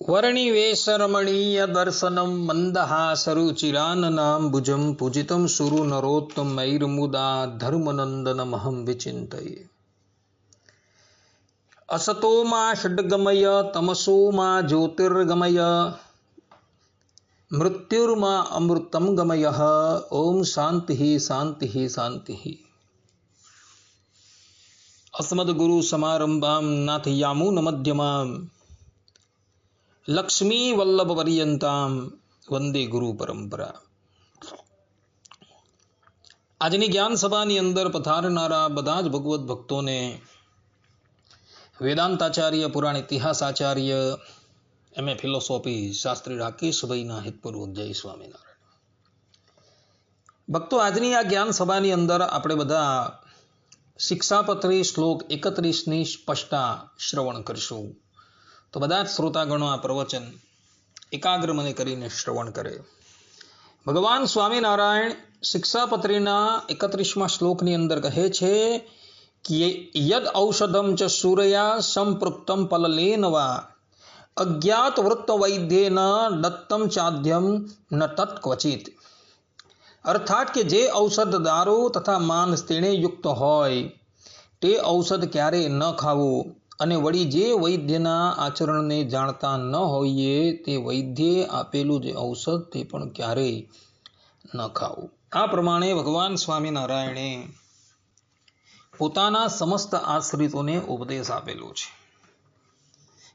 वर्णिवेशरमणीय दर्शनं मन्दहासरुचिराननां भुजं पूजितं सुरु नरोत्तमैर्मुदा धर्मनन्दनमहं विचिन्तये। असतो मा षड्गमय तमसो मा ज्योतिर्गमय मृत्युर्मा अमृतं गमयः। ओम शांति शांति शांति। अस्मद्गुरु समारंभां नाथयामुन मध्यमां लक्ष्मी वल्लभ पर्यंताम वंदे गुरु परंपरा। આજની જ્ઞાન સભાની અંદર પધારનારા બધા જ ભગવત ભક્તોને વેદાંતાચાર્ય પુરાણ ઇતિહાસાચાર્ય એમએ ફિલોસોફી શાસ્ત્રી રાકેશભાઈના હિતપૂર્વક જય સ્વામિનારાયણ। ભક્તો, આજની આ જ્ઞાન સભાની અંદર આપણે બધા શિક્ષાપત્રી શ્લોક 31ની સ્પષ્ટતા શ્રવણ કરીશું। તો બધા જ શ્રોતાગણો આ પ્રવચન એકાગ્ર મને કરીને શ્રવણ કરે। ભગવાન સ્વામિનારાયણ શિક્ષાપત્રીના 31મા શ્લોકની અંદર કહે છે કે યદ ઔષધમ ચ સૂરયા સંપૃક્તમ પલલેન વા અજ્ઞાત વૃત્ત વૈદ્યેન દત્તમ ચાદ્યમ ન તત્ક્વચિત। અર્થાત કે જે ઔષધ દારૂ તથા માંસ તેણે યુક્ત હોય તે ઔષધ ક્યારે ન ખાવું, અને વળી જે વૈદ્યના આચરણને જાણતા ન હોઈએ તે વૈદ્યે આપેલું જે ઔષધ તે પણ ક્યારેય ન ખાવું। આ પ્રમાણે ભગવાન સ્વામિનારાયણે પોતાના સમસ્ત આશ્રિતોને ઉપદેશ આપેલો છે।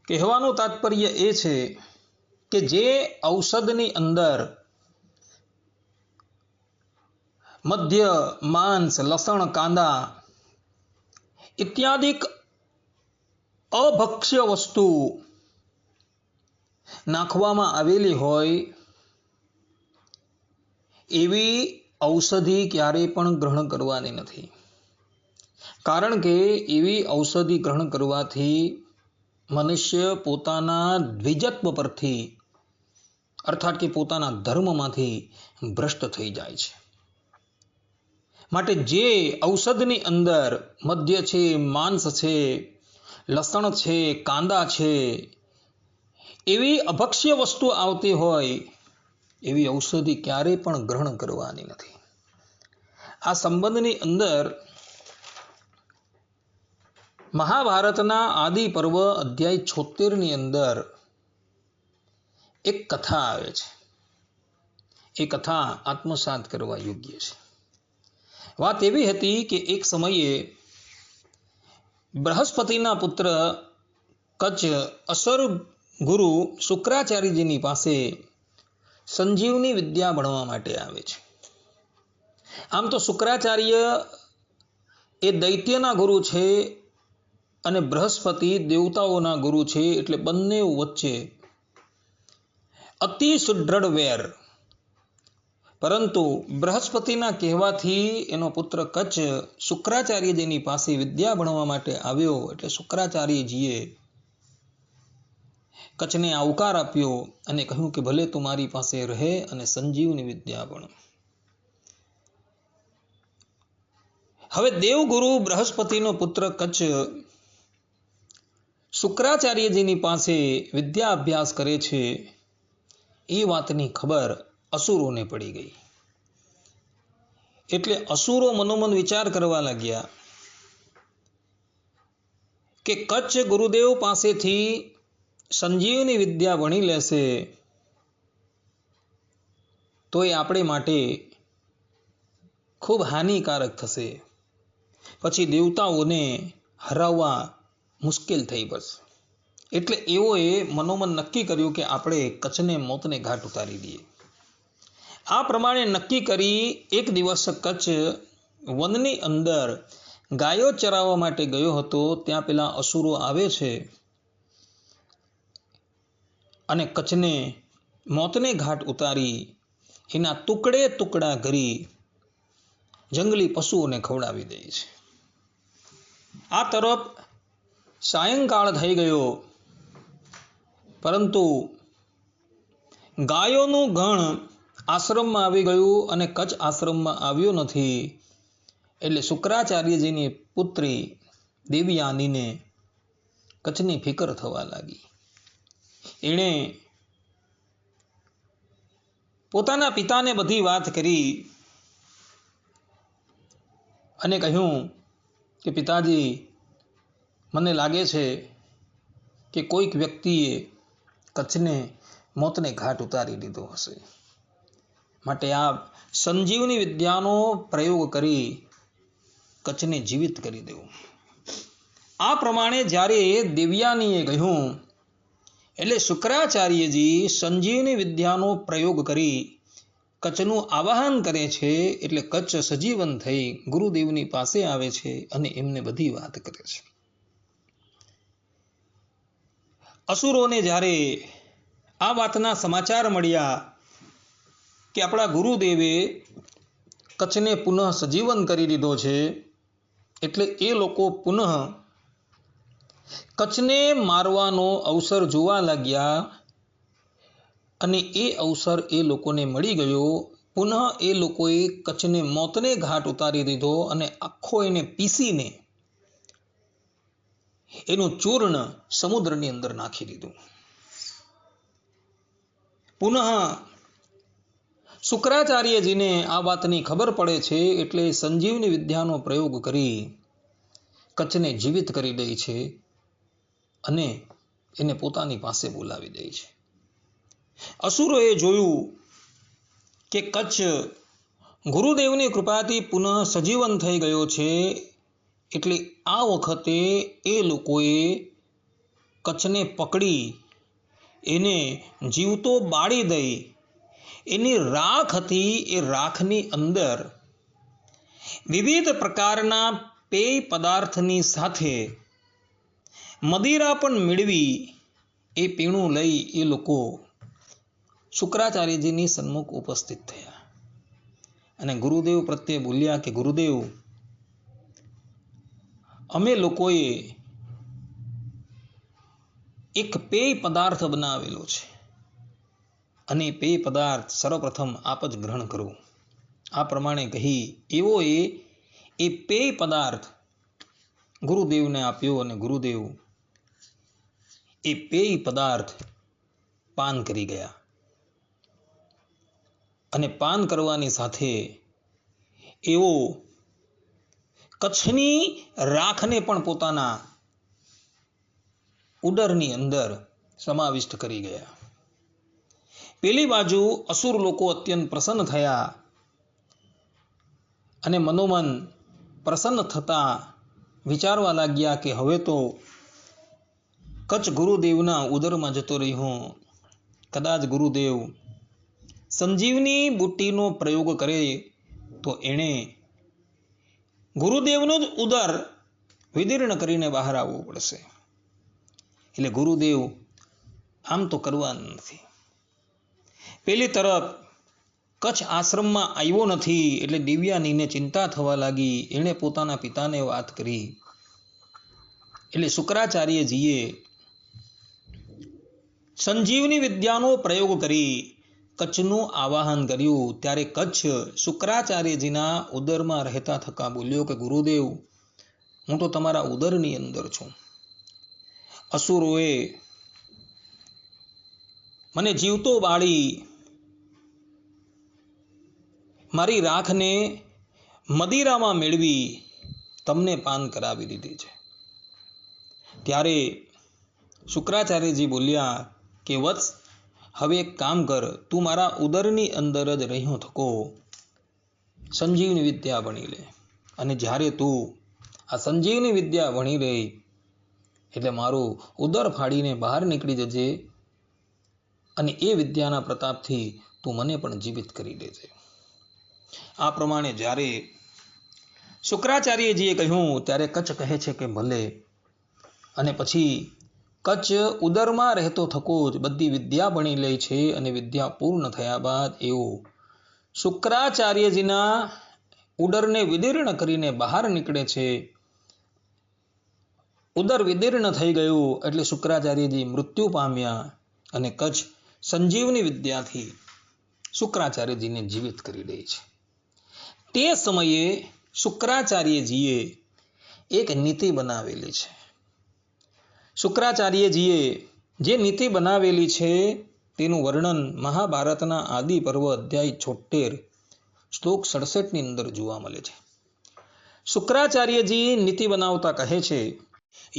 કહેવાનું તાત્પર્ય એ છે કે જે ઔષધની અંદર મધ્ય, માંસ, લસણ, કાંદા ઇત્યાદિક અભક્ષ્ય વસ્તુ નાખવામાં આવેલી હોય એવી ઔષધિ ક્યારેય પણ ગ્રહણ કરવાની નથી। કારણ કે એવી ઔષધિ ગ્રહણ કરવાથી મનુષ્ય પોતાના દ્વિજત્વ પરથી અર્થાત કે પોતાના ધર્મમાંથી ભ્રષ્ટ થઈ જાય છે। માટે જે ઔષધની અંદર મધ્ય છે, માંસ છે, લસણ છે, કાંદા છે, એવી અભક્ષ્ય વસ્તુ આવતી હોય એવી ઔષધિ ક્યારેય પણ ગ્રહણ કરવાની નથી। આ સંબંધની અંદર મહાભારતના આદિ પર્વ અધ્યાય 76ની અંદર એક કથા આવે છે। એ કથા આત્મસાત કરવા યોગ્ય છે। વાત એવી હતી કે એક સમયે બૃહસ્પતિના પુત્ર કચ્છ અસર ગુરુ શુક્રાચાર્યજીની પાસે સંજીવની વિદ્યા ભણવા માટે આવે છે। આમ તો શુક્રાચાર્ય એ દૈત્યના ગુરુ છે અને બૃહસ્પતિ દેવતાઓના ગુરુ છે, એટલે બંને વચ્ચે અતિ સુદૃઢ વેર। પરંતુ બૃહસ્પતિના કહેવાથી એનો પુત્ર કચ્છ શુક્રાચાર્યજીની પાસે વિદ્યા ભણવા માટે આવ્યો, એટલે શુક્રાચાર્યજીએ કચ્છને આવકાર આપ્યો અને કહ્યું કે ભલે તું મારી પાસે રહે અને સંજીવની વિદ્યા ભણ। હવે દેવગુરુ બૃહસ્પતિનો પુત્ર કચ્છ શુક્રાચાર્યજીની પાસે વિદ્યા અભ્યાસ કરે છે એ વાતની ખબર અસુરોને પડી ગઈ। એટલે અસુરો મનોમન વિચાર કરવા લાગ્યા કે કચ્છ ગુરુદેવ પાસેથી સંજીવની વિદ્યા ભણી લેશે તો એ આપણે માટે ખૂબ હાનિકારક થશે, પછી દેવતાઓને હરાવવા મુશ્કેલ થઈ પડશે। એટલે એઓએ મનોમન નક્કી કર્યું કે આપણે કચ્છને મોતને ઘાટ ઉતારી દઈએ। આ પ્રમાણે નક્કી કરી એક દિવસ કચ્છ વનની અંદર ગાયો ચરાવવા માટે ગયો હતો। ત્યાં પેલા અસુરો આવે છે અને કચ્છને મોતને ઘાટ ઉતારી એના ટુકડે ટુકડા કરી જંગલી પશુઓને ખવડાવી દે છે। આ તરફ સાયંકાળ થઈ ગયો, પરંતુ ગાયોનું ગણ આશ્રમમાં આવી ગયું અને કચ્છ આશ્રમમાં આવ્યો નથી। એટલે શુક્રાચાર્યજીની પુત્રી દેવયાનીને કચ્છની ફિકર થવા લાગી। એણે પોતાના પિતાને બધી વાત કરી અને કહ્યું કે પિતાજી, મને લાગે છે કે કોઈક વ્યક્તિએ કચ્છને મોતને ઘાટ ઉતારી દીધો હશે, માટે આપ સંજીવની વિદ્યાનો પ્રયોગ કરી કચ્છને જીવિત કરી દેવું. આ પ્રમાણે જ્યારે દેવયાનીએ કહ્યું એટલે શુક્રાચાર્યજી સંજીવની વિદ્યાનો પ્રયોગ કરી કચ્છનું આવાહન કરે છે. એટલે કચ્છ સજીવન થઈ ગુરુદેવની પાસે આવે છે અને એમને બધી વાત કરે છે. અસુરોને જ્યારે આ વાતના સમાચાર મળ્યા કે આપણા ગુરુદેવે કચ્છને પુનઃ સજીવન કરી દીધો છે, એટલે એ લોકો પુનઃ કચ્છને મારવાનો અવસર જોવા લાગ્યા અને એ અવસર એ લોકોને મળી ગયો. પુનઃ એ લોકોએ કચ્છને મોતને ઘાટ ઉતારી દીધો અને આખો એને પીસીને એનું ચૂર્ણ સમુદ્રની અંદર નાખી દીધું. પુનઃ શુક્રાચાર્યજીને આ વાતની ખબર પડે છે, એટલે સંજીવની વિદ્યાનો પ્રયોગ કરી કચ્છને જીવિત કરી દે છે અને એને પોતાની પાસે બોલાવી દે છે. અસુરોએ જોયું કે કચ્છ ગુરુદેવની કૃપાથી પુનઃ સજીવન થઈ ગયો છે, એટલે આ વખતે એ લોકોએ કચ્છને પકડી એને જીવતો બાળી દઈ એની રાખ હતી એ રાખની અંદર વિવિધ પ્રકારના પેય પદાર્થની સાથે મદિરા પણ મેળવી એ પીણું લઈ એ લોકો શુક્રાચાર્યજીની સન્મુખ ઉપસ્થિત થયા અને ગુરુદેવ પ્રત્યે બોલ્યા કે ગુરુદેવ, અમે લોકોએ એક પેય પદાર્થ બનાવેલો છે અને પેય પદાર્થ સર્વપ્રથમ આપ જ ગ્રહણ કરો. આ પ્રમાણે કહી એવો એ પેય પદાર્થ ગુરુદેવને આપ્યો અને ગુરુદેવ એ પેય પદાર્થ પાન કરી ગયા અને પાન કરવાની સાથે એવો કચ્છની રાખને પણ પોતાના ઉદરની અંદર સમાવિષ્ટ કરી ગયા. પેલી બાજુ અસુર લોકો અત્યંત પ્રસન્ન થયા અને મનોમન પ્રસન્ન થતા વિચારવા લાગ્યા કે હવે તો કચ્છ ગુરુદેવના ઉદરમાં જતો રહ્યો. કદાચ ગુરુદેવ સંજીવની બુટ્ટીનો પ્રયોગ કરે તો એણે ગુરુદેવનું જ ઉદર વિદીર્ણ કરીને બહાર આવવું પડશે. એટલે ગુરુદેવ આમ તો કરવાનું નથી. પેલી તરફ કચ્છ આશ્રમમાં આવ્યો નથી એટલે દેવયાનીને ચિંતા થવા લાગી. એણે પોતાના પિતાને વાત કરી એટલે શુક્રાચાર્યજીએ સંજીવની વિદ્યાનો પ્રયોગ કરી કચ્છનું આવાહન કર્યું. ત્યારે કચ્છ શુક્રાચાર્યજીના ઉદરમાં રહેતા થકા બોલ્યો કે ગુરુદેવ, હું તો તમારા ઉદરની અંદર છું. અસુરોએ મને જીવતો બાળી મારી રાખને મદિરામાં મેળવી તમને પાન કરાવી દીધી છે. ત્યારે શુક્રાચાર્યજી બોલ્યા કે વત્સ, હવે એક કામ કર, તું મારા ઉદરની અંદર જ રહ્યો થકો સંજીવની વિદ્યા ભણી લે અને જ્યારે તું આ સંજીવની વિદ્યા ભણી રહી એટલે મારું ઉદર ફાડીને બહાર નીકળી જજે અને એ વિદ્યાના પ્રતાપથી તું મને પણ જીવિત કરી દેજે. આ પ્રમાણે જ્યારે શુક્રાચાર્યજીએ કહ્યું ત્યારે કચ્છ કહે છે કે ભલે. અને પછી કચ્છ ઉદરમાં રહેતો થકો જ બધી વિદ્યા ભણી લે છે અને વિદ્યા પૂર્ણ થયા બાદ એવો શુક્રાચાર્યજીના ઉદરને વિદીર્ણ કરીને બહાર નીકળે છે. ઉદર વિદીર્ણ થઈ ગયું એટલે શુક્રાચાર્યજી મૃત્યુ પામ્યા અને કચ્છ સંજીવની વિદ્યાથી શુક્રાચાર્યજીને જીવિત કરી દે છે. તે સમયે શુક્રાચાર્યજીએ એક નીતિ બનાવેલી છે. શુક્રાચાર્યજીએ જે નીતિ બનાવેલી છે તેનું વર્ણન મહાભારતના આદિ પર્વ અધ્યાય 76 શ્લોક 67 ની અંદર જોવા મળે છે. શુક્રાચાર્યજી નીતિ બનાવતા કહે છે,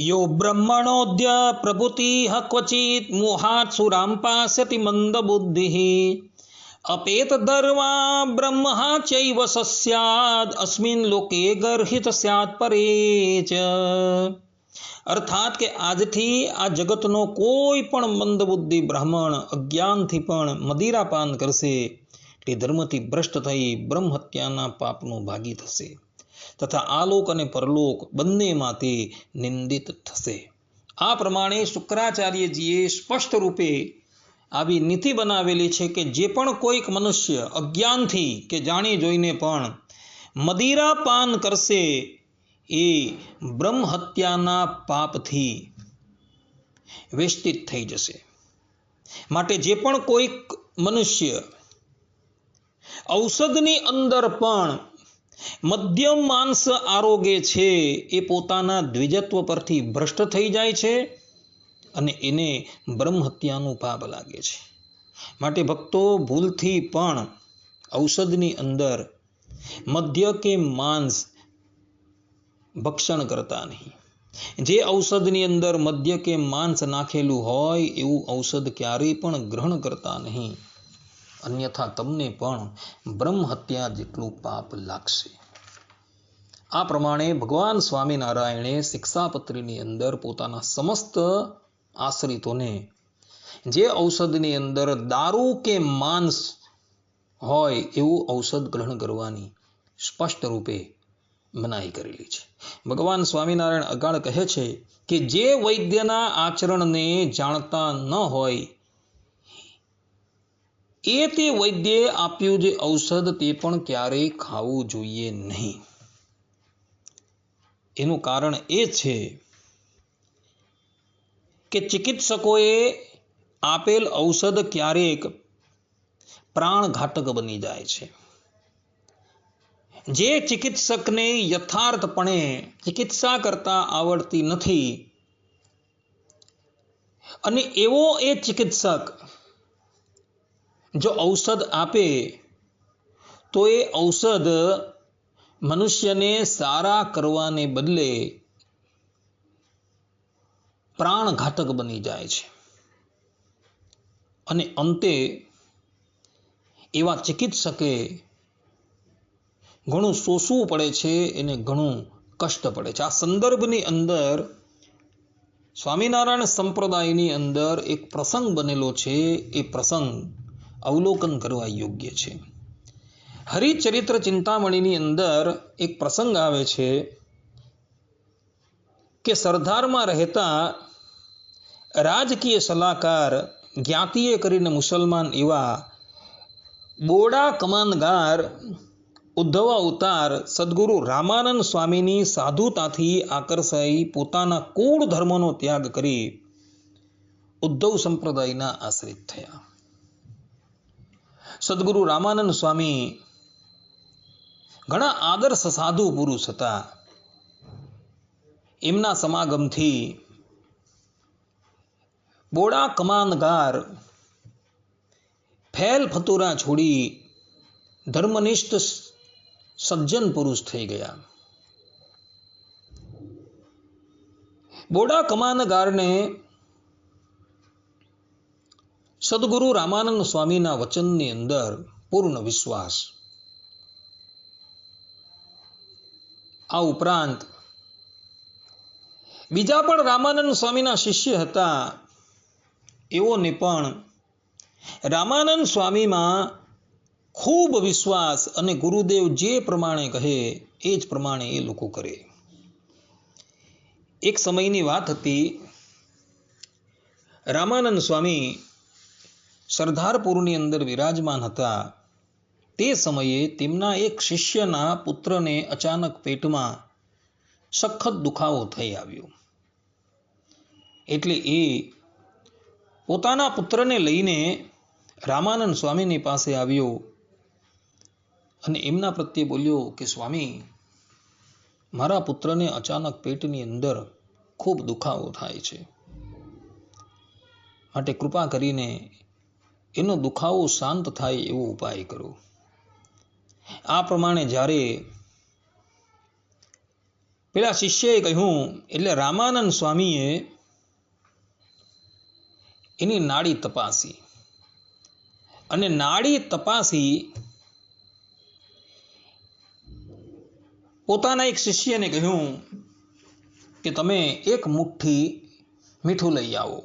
યો બ્રહ્મણોદ્ય પ્રભુતિ ક્વચિત મોહાત સુરામ પાસ્યતિ મંદ બુદ્ધિ અપેત દર્વા બ્રહ્મા ચૈવ સસ્યાદ અસ્મિન લોકે ગર્હિત સ્યાદ પરેચ. અર્થાત કે આજથી આ જગતનો કોઈ પણ મંદબુદ્ધિ બ્રાહ્મણ અજ્ઞાનથી પણ મદિરાપાન કરશે તે ધર્મથી ભ્રષ્ટ થઈ બ્રહ્મ હત્યાના પાપનો ભાગી થશે તથા આલોક અને પરલોક બંનેમાંથી નિંદિત થશે. આ પ્રમાણે શુક્રાચાર્યજીએ સ્પષ્ટ રૂપે આવી નીતિ બનાવેલી છે કે જે પણ કોઈક મનુષ્ય અજ્ઞાનથી કે જાણી જોઈને પણ મદિરાપાન કરશે એ બ્રહ્મ હત્યાના પાપથી વેષ્ટિત થઈ જશે. માટે જે પણ કોઈક મનુષ્ય ઔષધની અંદર પણ મધ્યમ માંસ આરોગે છે એ પોતાના દ્વિજત્વ પરથી ભ્રષ્ટ થઈ જાય છે અને એને બ્રહ્મ હત્યાનું પાપ લાગે છે. માટે ભક્તો ભૂલથી પણ ઔષધની અંદર મધ્ય કે માંસ ભક્ષણ કરતા નહીં. જે ઔષધની અંદર મધ્ય કે માંસ નાખેલું હોય એવું ઔષધ ક્યારેય પણ ગ્રહણ કરતા નહીં, અન્યથા તમને પણ બ્રહ્મ હત્યા જેટલું પાપ લાગશે. આ પ્રમાણે ભગવાન સ્વામિનારાયણે શિક્ષાપત્રીની અંદર પોતાના સમસ્ત આશ્રિતોને જે ઔષધની અંદર દારૂ કે માંસ હોય એવું ઔષધ ગ્રહણ કરવાની સ્પષ્ટ રૂપે મનાઈ કરેલી છે. ભગવાન સ્વામિનારાયણ અગાળ કહે છે કે જે વૈદ્યના આચરણને જાણતા ન હોય તે વૈદ્યે આપ્યું જે ઔષધ તે પણ ક્યારેય ખાવું જોઈએ નહીં. એનું કારણ એ છે કે ચિકિત્સકોએ આપેલ ઔષધ ક્યારેક પ્રાણઘાતક બની જાય છે. જે ચિકિત્સકને યથાર્થપણે ચિકિત્સા કરતા આવડતી નથી અને એવો એ ચિકિત્સક જો ઔષધ આપે તો એ ઔષધ મનુષ્યને સારા કરવાને બદલે પ્રાણઘાતક બની જાય છે અને અંતે એવા ચિકિત્સકે ઘણું સોસવું પડે છે, એને ઘણું કષ્ટ પડે છે. આ સંદર્ભની અંદર સ્વામિનારાયણ સંપ્રદાયની અંદર એક પ્રસંગ બનેલો છે. એ પ્રસંગ અવલોકન કરવા યોગ્ય છે. હરિચરિત્ર ચિંતામણીની અંદર એક પ્રસંગ આવે છે કે સરદારમાં રહેતા રાજકીય સલાહકાર જ્ઞાતિએ કરીને મુસલમાન એવા બોડા કમાનગાર ઉદ્ધવ અવતાર સદગુરુ રામાનંદ સ્વામીની સાધુતાથી આકર્ષાઈ પોતાના કુળ ધર્મનો ત્યાગ કરી ઉદ્ધવ સંપ્રદાયના આશ્રિત થયા. સદગુરુ રામાનંદ સ્વામી ઘણા આદર્શ સાધુ પુરુષ હતા. એમના સમાગમથી બોડા કમાનગાર ફેલ ફતુરા છોડી ધર્મનિષ્ઠ સજ્જન પુરુષ થઈ ગયા. બોડા કમાનગારને સદગુરુ રામાનંદ સ્વામીના વચનની અંદર પૂર્ણ વિશ્વાસ. આ ઉપરાંત બીજા પણ રામાનંદ સ્વામીના શિષ્ય હતા. એઓને પણ રામાનંદ સ્વામીમાં ખૂબ વિશ્વાસ અને ગુરુદેવ જે પ્રમાણે કહે એ જ પ્રમાણે એ લોકો કરે. એક સમયની વાત હતી. રામાનંદ સ્વામી સરદારપુરની અંદર વિરાજમાન હતા. તે સમયે તેમના એક શિષ્યના પુત્રને અચાનક પેટમાં સખત દુખાવો થઈ આવ્યો. એટલે એ પોતાના પુત્રને લઈને રામાનંદ સ્વામીની પાસે આવ્યો અને એમના પ્રત્યે બોલ્યો કે સ્વામી, મારા પુત્રને અચાનક પેટની અંદર ખૂબ દુખાવો થાય છે. માટે કૃપા કરીને એનો દુખાવો શાંત થાય એવો ઉપાય કરો. આ પ્રમાણે જ્યારે પેલા શિષ્યએ કહ્યું એટલે રામાનંદ સ્વામીએ એની નાડી તપાસી અને નાડી તપાસી પોતાના એક શિષ્યને કહ્યું કે તમે એક મુઠ્ઠી મીઠું લઈ આવો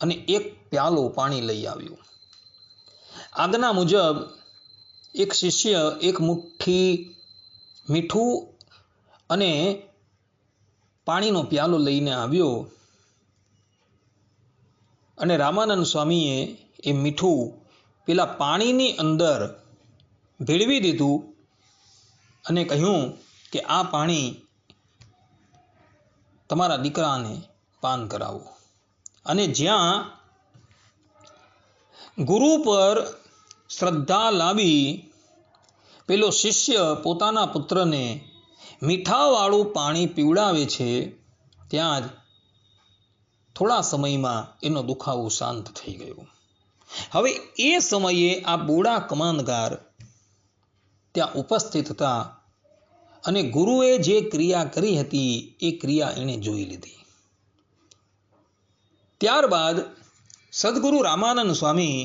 અને એક પ્યાલો પાણી લઈ આવ્યો. આજ્ઞા મુજબ એક શિષ્ય એક મુઠ્ઠી મીઠું અને પાણીનો પ્યાલો લઈને આવ્યો અને રામાનંદ સ્વામીએ એ મીઠું પેલા પાણીની અંદર ભેળવી દીધું અને કહ્યું કે આ પાણી તમારા દીકરાને પાન કરાવો. અને જ્યાં ગુરુ પર શ્રદ્ધા લાવી પેલો શિષ્ય પોતાના પુત્રને મીઠાવાળું પાણી પીવડાવે છે, ત્યાં જ થોડા સમયમાં એનો દુખાવો શાંત થઈ ગયો. હવે એ સમયે આ બોડા કમાનગાર ત્યાં ઉપસ્થિત હતા અને ગુરુએ જે ક્રિયા કરી હતી એ ક્રિયા એણે જોઈ લીધી. ત્યારબાદ સદગુરુ રામાનંદ સ્વામી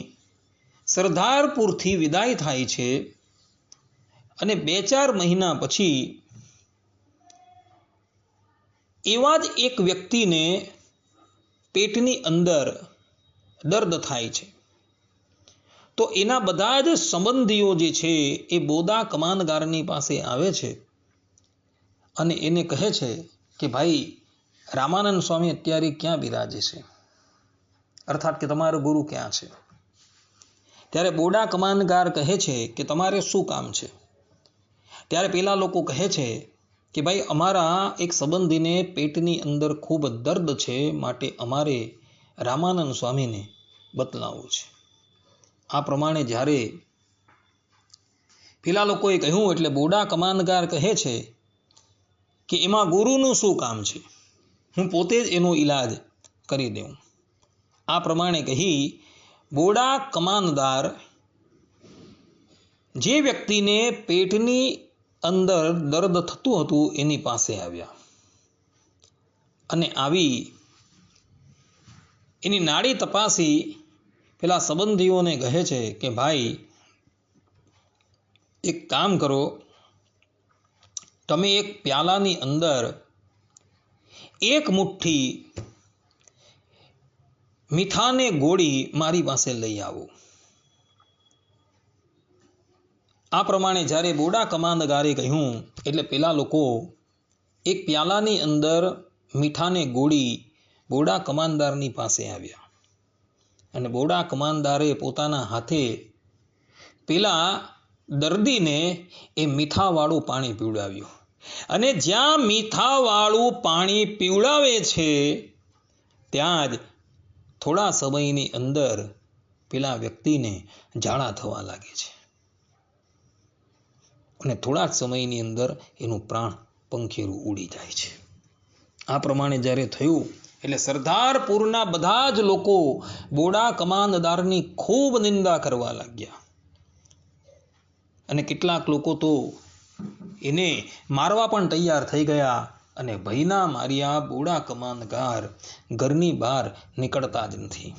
સરદારપુરથી વિદાય થાય છે અને 2-4 મહિના પછી એવા જ એક વ્યક્તિને પેટની અંદર દર્દ થાય છે. તો એના બધા જ સંબંધીઓ જે છે એ બોડા કમાનગારની પાસે આવે છે અને એને કહે છે કે ભાઈ રામાનંદ સ્વામી અત્યારે ક્યાં બિરાજે છે, અર્થાત કે તમારો ગુરુ ક્યાં છે. ત્યારે બોડા કમાનગાર કહે છે કે તમારે શું કામ છે. ત્યારે પેલા લોકો કહે છે કે ભાઈ અમારા એક સંબંધીને પેટની અંદર ખૂબ દર્દ છે, માટે અમારે રામાનંદ સ્વામીને બતલાવવું છે. આ પ્રમાણે જ્યારે પેલા લોકોએ કહ્યું એટલે બોડા કમાનગાર કહે છે કે એમાં ગુરુનું શું કામ છે, હું પોતે જ એનો ઈલાજ કરી દઉં. આ પ્રમાણે કહી બોડા કમાનદાર જે વ્યક્તિને પેટની અંદર દર્દ થતું હતું એની પાસે આવ્યા અને આવી એની નાડી તપાસી પેલા સંબંધીઓને કહે છે કે ભાઈ એક કામ કરો, તમે એક પ્યાલાની અંદર એક મુઠ્ઠી મીઠાને ગોળી મારી પાસે લઈ આવો. આ પ્રમાણે જ્યારે બોડા કમાનગારે કહ્યું એટલે પેલા લોકો એક પ્યાલાની અંદર મીઠાને ગોળી બોડા કમાનદારની પાસે આવ્યા અને બોડા કમાનદારે પોતાના હાથે પેલા દર્દીને એ મીઠાવાળું પાણી પીવડાવ્યું. અને જ્યાં મીઠાવાળું પાણી પીવડાવે છે ત્યાં જ થોડા સમયની અંદર પેલા વ્યક્તિને ઝાડા થવા લાગે છે અને થોડા જ સમયની અંદર એનું પ્રાણ પંખીરું ઉડી જાય છે. આ પ્રમાણે જ્યારે થયું એટલે સરદારપુરના બધા જ લોકો બોડા કમાનદારની ખૂબ નિંદા કરવા લાગ્યા અને કેટલાક લોકો તો એને મારવા પણ તૈયાર થઈ ગયા અને ભયના માર્યા બોડા કમાનગાર ઘરની બહાર નીકળતા જ નથી.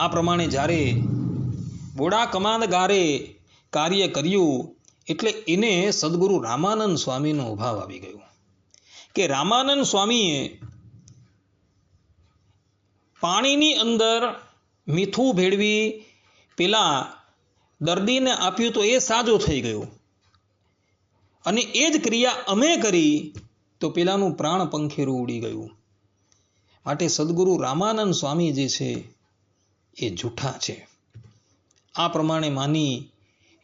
આ પ્રમાણે જ્યારે બોડા કમાનગારે કાર્ય કર્યું એટલે એને સદગુરુ રામાનંદ સ્વામીનો અભાવ આવી ગયો કે રામાનંદ સ્વામીએ પાણીની અંદર મીઠું ભેળવી પેલા દર્દીને આપ્યું તો એ સાજો થઈ ગયો અને એ જ ક્રિયા અમે કરી તો પેલાનું પ્રાણ પંખેરું ઉડી ગયું. માટે સદગુરુ રામાનંદ સ્વામી જે છે એ જૂઠા છે. આ પ્રમાણે માની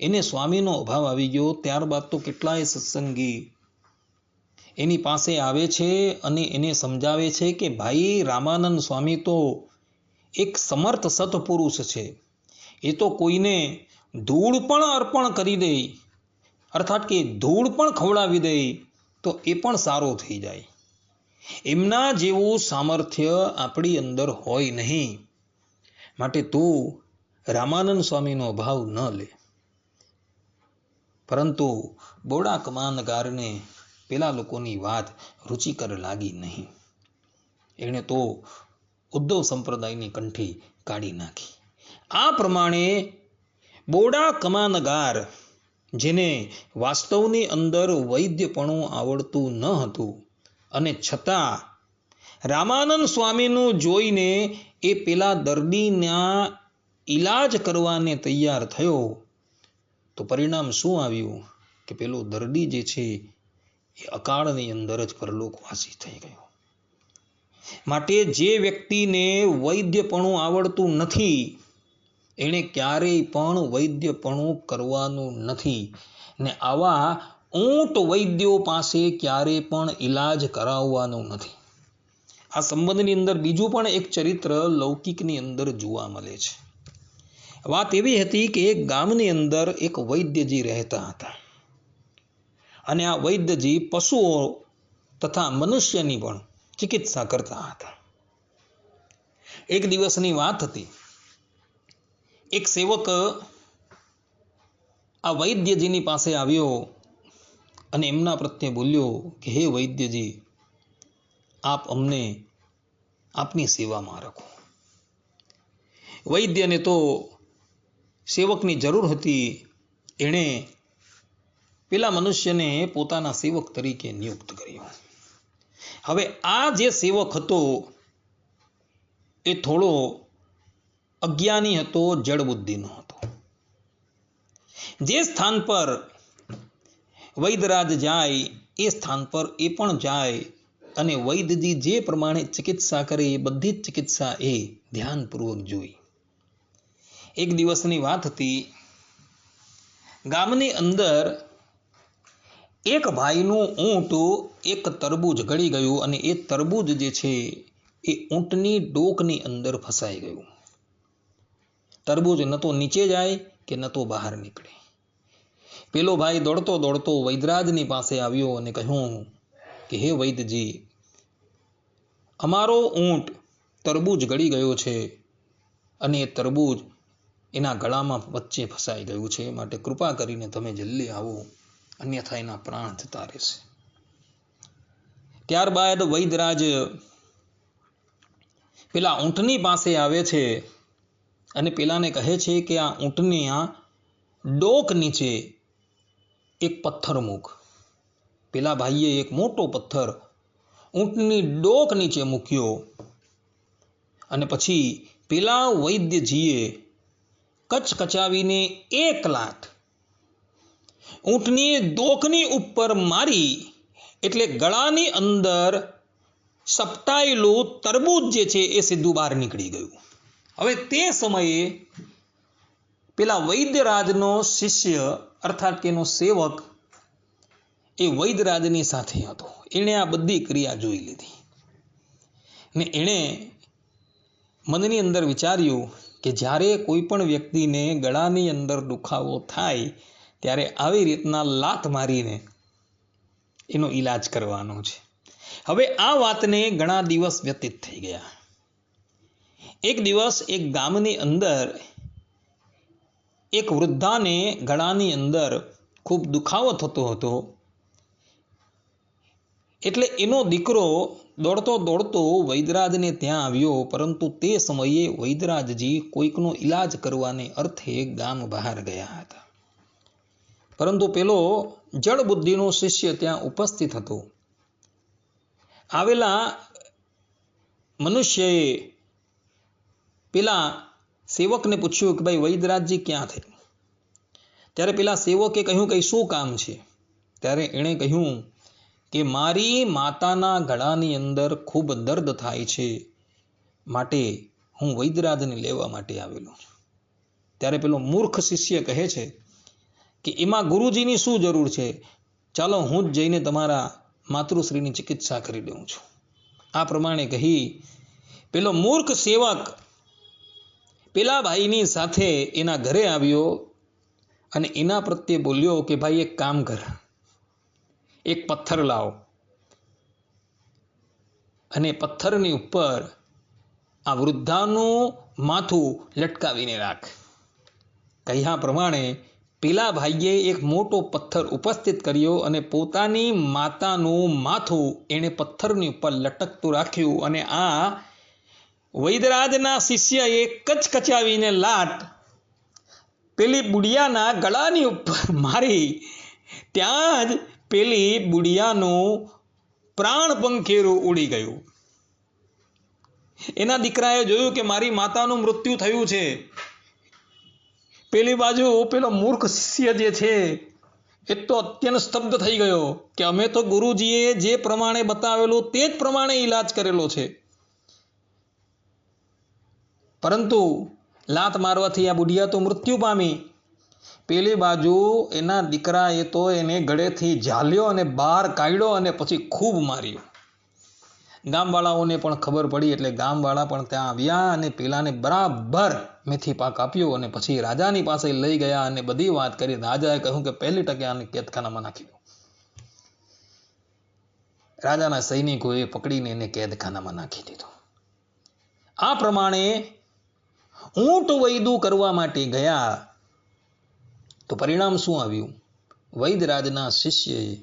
એને સ્વામીનો અભાવ આવી ગયો. ત્યારબાદ તો કેટલાય સત્સંગી એની પાસે આવે છે અને એને સમજાવે છે કે ભાઈ રામાનંદ સ્વામી તો એક સમર્થ સત્પુરુષ છે, એ તો કોઈને ધૂળ પણ અર્પણ કરી દે, અર્થાત કે ધૂળ પણ ખવડાવી દે તો એ પણ સારો થઈ જાય. એમના જેવું સામર્થ્ય આપણી અંદર હોય નહીં. માટે તું રામાનંદ સ્વામીનો ભાવ ન લે. પરંતુ બોડા કમાનગારને પેલા લોકોની વાત રુચિકર લાગી નહીં. એણે તો ઉદ્ધવ સંપ્રદાયની કંઠી કાઢી નાખી. આ પ્રમાણે બોડા કમાનગાર, જેને વાસ્તવની અંદર વૈદ્યપણું આવડતું ન હતું અને છતાં રામાનંદ સ્વામીનું જોઈને એ પેલા દર્દીના ઈલાજ કરવાને તૈયાર થયો, તો પરિણામ શું આવ્યું કે પેલો દર્દી જે છે એ અકાળની અંદર જ પરલોકવાસી થઈ ગયો. માટે જે વ્યક્તિને વૈદ્યપણું આવડતું નથી એણે ક્યારેય પણ વૈદ્યપણું કરવાનું નથી, ને આવા ઊંટ વૈદ્યો પાસે ક્યારેય પણ ઈલાજ કરાવવાનું નથી. આ સંબંધની અંદર બીજું પણ એક ચરિત્ર લૌકિકની અંદર જોવા મળે છે. વાત એવી હતી કે એક ગામની અંદર એક વૈદ્યજી રહેતા હતા, અને આ વૈદ્યજી પશુઓ તથા મનુષ્યની પણ ચિકિત્સા કરતા હતા. એક દિવસની વાત હતી, એક સેવક આ વૈદ્યજીની પાસે આવ્યો અને એમના પ્રત્યે બોલ્યો કે હે વૈદ્યજી, આપ અમને આપની સેવામાં રાખો. વૈદ્યને તો સેવકની જરૂર હતી. એણે પેલા મનુષ્યને પોતાના સેવક તરીકે નિયુક્ત કર્યો. હવે આ જે સેવક હતો એ થોડો અજ્ઞાની હતો, જડબુદ્ધિનો હતો. જે સ્થાન પર વૈદરાજ જાય એ સ્થાન પર એ પણ જાય, અને વૈદ્યજી જે પ્રમાણે ચિકિત્સા કરે એ બધી જ ચિકિત્સા એ ધ્યાનપૂર્વક જોઈ. એક દિવસની વાત હતી, ગામની અંદર એક ભાઈનું ઊંટ એક તરબૂજ ગળી ગયું, અને એ તરબૂજ જે છે એ ઊંટની ડોકની અંદર ફસાઈ ગયું. તરબૂજ ન તો નીચે જાય કે ન તો બહાર નીકળે. પેલો ભાઈ દોડતો દોડતો વૈદરાજની પાસે આવ્યો અને કહ્યું કે હે વૈદ્યજી, અમારો ઊંટ તરબૂજ ગળી ગયો છે, અને એ તરબૂજ એના ગળામાં વચ્ચે ફસાઈ ગયું છે. માટે કૃપા કરીને તમે જલ્દી આવો, અન્યથા એના પ્રાણ જતા રહેશે. ત્યારબાદ વૈદરાજ પેલા ઊંટની પાસે આવે છે અને પેલાને કહે છે કે આ ઊંટની આ ડોક નીચે એક પથ્થર મૂક. પેલા ભાઈએ એક મોટો પથ્થર ઊંટની ડોક નીચે મૂક્યો, અને પછી પેલા વૈદ્યજીએ કચકચાવીને એક લાત ઊંટની ડોકની ઉપર મારી, એટલે ગળાની અંદર સપટાયેલું તરબૂજ જે છે એ સીધું બહાર નીકળી ગયું. હવે તે સમયે પેલા વૈદ્યરાજનો શિષ્ય અર્થાત કે એનો સેવક એ વૈદ્યરાજની સાથે હતો. એણે આ બધી ક્રિયા જોઈ લીધી, ને એણે મનની અંદર વિચાર્યું કે જ્યારે કોઈ પણ વ્યક્તિને ગળાની અંદર દુખાવો થાય ત્યારે આવી રીતના લાત મારીને એનો ઈલાજ કરવાનો છે. હવે આ વાતને ઘણા દિવસ વ્યતીત થઈ ગયા. એક દિવસ એક ગામની અંદર એક વૃદ્ધાને ગળાની અંદર ખૂબ દુખાવો થતો હતો. એટલે એનો દીકરો દોડતો દોડતો વૈદરાજને ત્યાં આવ્યો, પરંતુ તે સમયે વૈદરાજજી કોઈકનો ઈલાજ કરવાને અર્થે ગામ બહાર ગયા હતા. પરંતુ પેલો જળ બુદ્ધિનો શિષ્ય ત્યાં ઉપસ્થિત હતો. આવેલા મનુષ્યએ પેલા સેવકને પૂછ્યું કે ભાઈ વૈદરાજજી ક્યાં થઈ? ત્યારે પેલા સેવકે કહ્યું કે શું કામ છે? ત્યારે એણે કહ્યું કે મારી માતાના ગળાની અંદર ખૂબ દર્દ થાય છે, માટે હું વૈદરાજને લેવા માટે આવેલો છું. ત્યારે પેલો મૂર્ખ શિષ્ય કહે છે કે એમાં ગુરુજીની શું જરૂર છે? ચાલો હું જ જઈને તમારા માતૃશ્રીની ચિકિત્સા કરી દઉં છું. આ પ્રમાણે કહી પેલો મૂર્ખ સેવક પેલા ભાઈની સાથે એના ઘરે આવ્યો અને એના પ્રત્યે બોલ્યો કે ભાઈ એક કામ કર, એક પથ્થર લાવ અને પથ્થરની ઉપર આ વૃદ્ધાનું માથું લટકાવીને રાખ. કહ્યા પ્રમાણે પેલા ભાઈએ એક મોટો પથ્થર ઉપસ્થિત કર્યો અને પોતાની માતાનું માથું એણે પથ્થરની ઉપર લટકતું રાખ્યું અને આ વૈદરાજના શિષ્યએ કચકચાવીને લાત પેલી બુડિયાના ગળાની ઉપર મારી. ત્યાં જ પેલી બુડિયાનું પ્રાણ પંખેરું ઉડી ગયું. એના દીકરાએ જોયું કે મારી માતાનું મૃત્યુ થયું છે. પેલી બાજુ પેલો મૂર્ખ શિષ્ય જે છે એ તો અત્યંત સ્તબ્ધ થઈ ગયો કે અમે તો ગુરુજીએ જે પ્રમાણે બતાવેલું તે જ પ્રમાણે ઈલાજ કરેલો છે, પરંતુ લાત મારવાથી આ બુઢિયા તો મૃત્યુ પામી. પેલી બાજુ એના દીકરાએ તો એને ગળેથી ઝાલ્યો અને બહાર કાઢ્યો અને પછી ખૂબ માર્યો. ગામવાળાઓને પણ ખબર પડી એટલે ગામવાળા પણ ત્યાં આવ્યા અને પેલાને બરાબર મેથી પાક આપ્યો અને પછી રાજાની પાસે લઈ ગયા અને બધી વાત કરી. રાજાએ કહ્યું કે પહેલી ટકે આને કેદખાનામાં નાખી દો. રાજાના સૈનિકોએ પકડીને એને કેદખાનામાં નાખી દીધો. આ પ્રમાણે ઊંટ વૈદું કરવા માટે ગયા તો પરિણામ શું આવ્યું? વૈદરાજના શિષ્યએ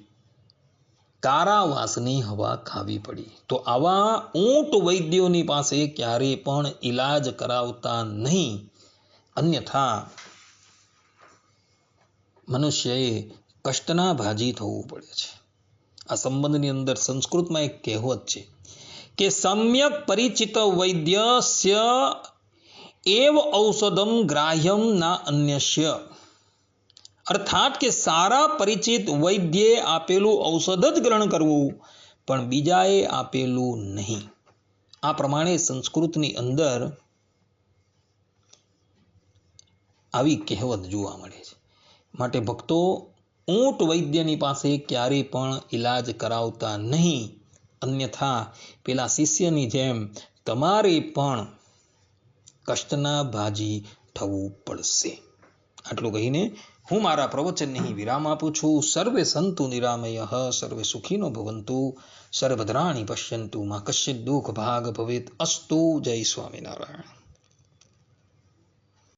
કારાવાસની હવા ખાવી પડી. તો આવા ઊંટ વૈદ્યોની પાસે ક્યારેય પણ ઈલાજ કરાવતા નહીં, અન્યથા મનુષ્યએ કષ્ટના ભાજી થવું પડે છે. આ સંબંધની અંદર સંસ્કૃતમાં એક કહેવત છે કે સમ્યક પરિચિત વૈદ્યસ્ય એવ ઔષધમ ગ્રાહ્યમ ના અન્યસ્ય. અર્થાત કે સારા પરિચિત વૈદ્યે આપેલું ઔષધ જ ગ્રહણ કરવું, પણ બીજાએ આપેલું નહીં. આ પ્રમાણે સંસ્કૃતની અંદર આવી કહેવત જોવા મળે છે. માટે ભક્તો, ઊંટ વૈદ્યની પાસે ક્યારેય પણ ઈલાજ કરાવતા નહીં, અન્યથા પેલા શિષ્યની જેમ તમારે પણ કષ્ટના ભાજી થવું પડશે. આટલું કહીને હું મારા પ્રવચનને અહીં વિરામ આપું છું. સર્વે સંતુ નિરામયઃ, સર્વે સુખીનો ભવંતુ, સર્વભદ્રાણિ પશ્યન્તુ, મા કશ્ચિદ દુઃખ ભાગ ભવેત અસ્તુ. જય સ્વામિનારાયણ.